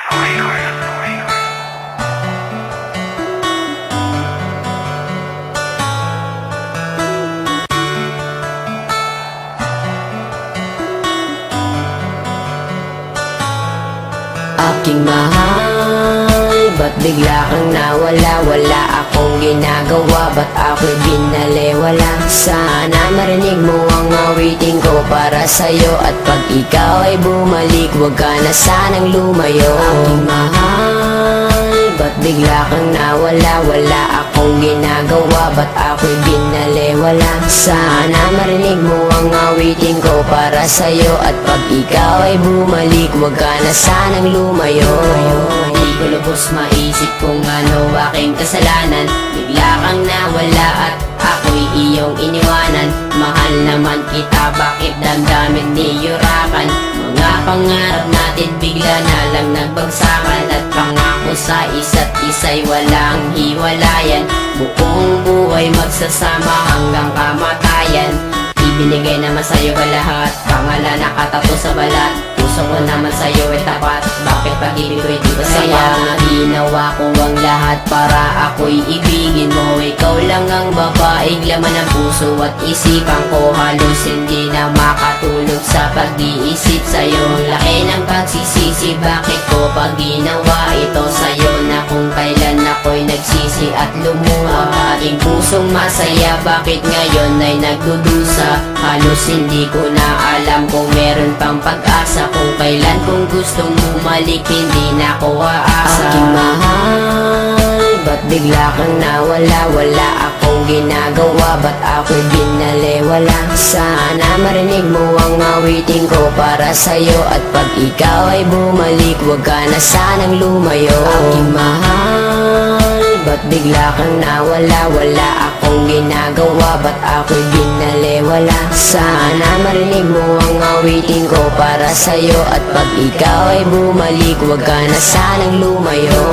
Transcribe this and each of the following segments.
Aking mahal, ba't bigla kang nawala? Wala akong ginagawa, ba't ako'y binaliwala? Sana marinig mo ang awitin ko para sa'yo, at pag ikaw ay bumalik, huwag ka na sanang lumayo. Aking mahal, ba't bigla kang nawala? Wala akong ginagawa, ba't ako'y binaliwala? Sana marinig mo ang awitin ko para sa'yo, at pag ikaw ay bumalik, huwag ka na sanang lumayo. Di ko lubos maisip kung ano aking kasalanan. Bigla kang nawala at ako'y iyong iniwanan. Mahal naman kita, bakit damdamin niyurakan? Mga pangarap natin bigla na lang nagbagsakan, at pangako sa isa't isa'y walang hiwalayan. Buong buhay magsasama hanggang kamatayan. Ibinigay naman sa'yo ka lahat, pangalan nakatato sa balat. Puso ko naman sa'yo ay tapat, bakit pag-ibig ko'y di ba saya? Ginawa ko ang lahat para ako'y ibigin mo. Ikaw lang ang babaeng laman ng puso at isipan ko. Halos hindi na makatulog sa pag-iisip sa'yo. Laki ng pagsisisi, bakit ko pag ginawa ito sa'yo? Na kung kailan ako'y nagsisi at lumuha. Aking pusong masaya, bakit ngayon ay nagdudusa? Halos hindi ko na alam kung meron pang pag-asa. Kung kailan kung gustong bumalik, hindi na ko aasa. Aking mahal, ba't bigla kang nawala? Wala akong ginagawa, ba't ako'y binaliwala? Sana marinig mo ang awitin ko para sa'yo, at pag ikaw ay bumalik, huwag ka na sanang lumayo. Aking mahal, ba't bigla kang nawala? Wala akong ginagawa, ba't ako'y binaliwala? Sana marinig mo ang awitin ko para sa'yo, at pag ikaw ay bumalik, huwag ka na sanang lumayo.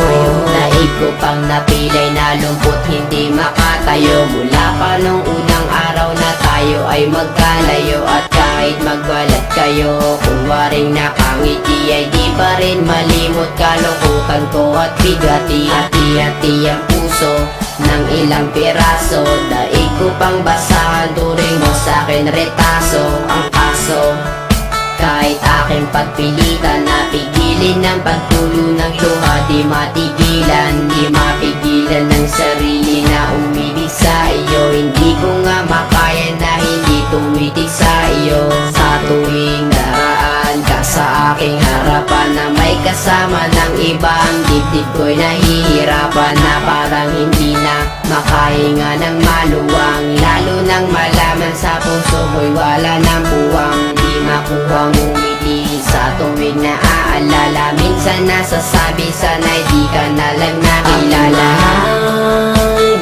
Naib ko pang napilay na lumpot, hindi makatayo. Mula pa nung unang araw na tayo ay magkalayo, at kahit magbalat kayo, kung waring nakangiti ay di pa rin malimot. Kalungkutan ko at bigati, hati-hati ang puso ng ilang piraso. Daig ko pang basahan, turing mo sa'kin retaso. Ang kaso, kahit aking pagpilitan, napigilin ng pagtulo ng luha. Di matigilan, di mapigilan ng sarili na umibig sa iyo. Hindi ko nga makaya na hindi tumitig sa iyo. Sa tuwing daraan ka sa aking harapan, na may kasama ng ibang dibdib ko'y nahihirapan. Na parang hindi na makahinga ng maluwang, lalo nang malaman sa puso ko'y wala ng buwang. Di makuhang umiti sa tuwing naaalala. Minsan nasasabi sana'y di ka na lang nakilala.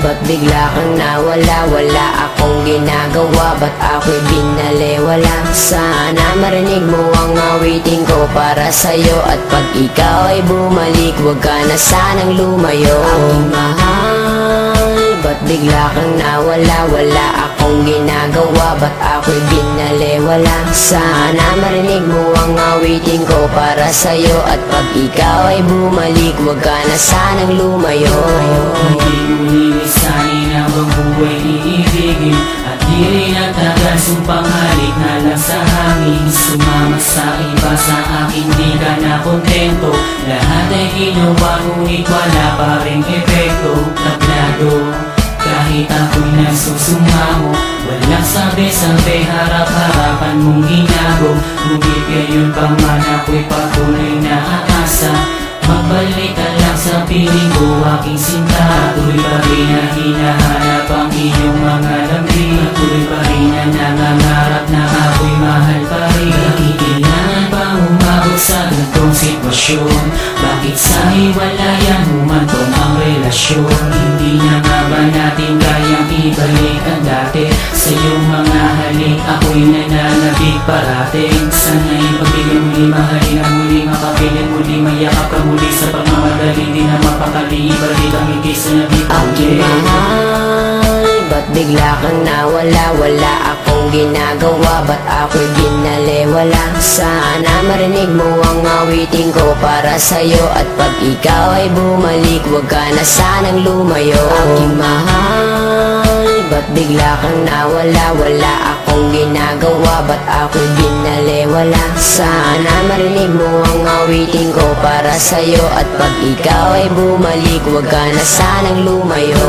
Ba't bigla kang nawala? Wala akong ginagawa, ba't ako'y binaliwala? Sana marinig mo ang awitin ko para sa'yo, at pag ikaw ay bumalik, huwag ka na sanang lumayo. Aking mahal, ba't bigla kang nawala? Wala akong ginagawa, ba't ako'y binaliwala? Sana marinig mo ang awitin ko para sa'yo, at pag ikaw ay bumalik, huwag ka na sanang lumayo. Hindi mo lilisanin habang buhay iibigin, at di rin nagtagal sumpang halik na lang sa hangin. Sumama sa iba, sa akin di ka na kontento. Lahat ay ginawa ngunit wala pa rin epekto. Tablado, kahit ako'y nagsusumamo, walang sabi-sabi, harap-harapan mong ginago. Ngunit gayon pa man ako'y patuloy na aasa. Magbalik ka lang sa piling ko, aking sinta. Tuloy pa rin na hinahanap ang iyong mga lambing. Tuloy pa rin na nangangarap na ako'y mahal pa rin. Bakit kailangan pa umabot sa ganitong sitwasyon? Bakit sa hiwalayan humantong ang relasyon? Hindi na nga ba natin kayang ibalik ang dati? Sa iyong mga halik ako'y nananabik parating. Sana'y pagbigyan muli, mahalin ang muli, makapiling muli, mayakap ka muli. Sa pagmamadali di na mapakali, ibalik ang ngiti sa nabibuli. Aking mahal, ba't bigla kang nawala? Wala akong akong ginagawa, ba't ako'y binalewala? Sana marinig mo ang awitin ko para sa'yo, at pag ikaw ay bumalik, huwag ka na sanang lumayo. Aking mahal, ba't bigla kang nawala? Wala akong ginagawa, ba't ako'y binalewala? Sana marinig mo ang awitin ko para sa'yo, at pag ikaw ay bumalik, huwag ka na sanang lumayo.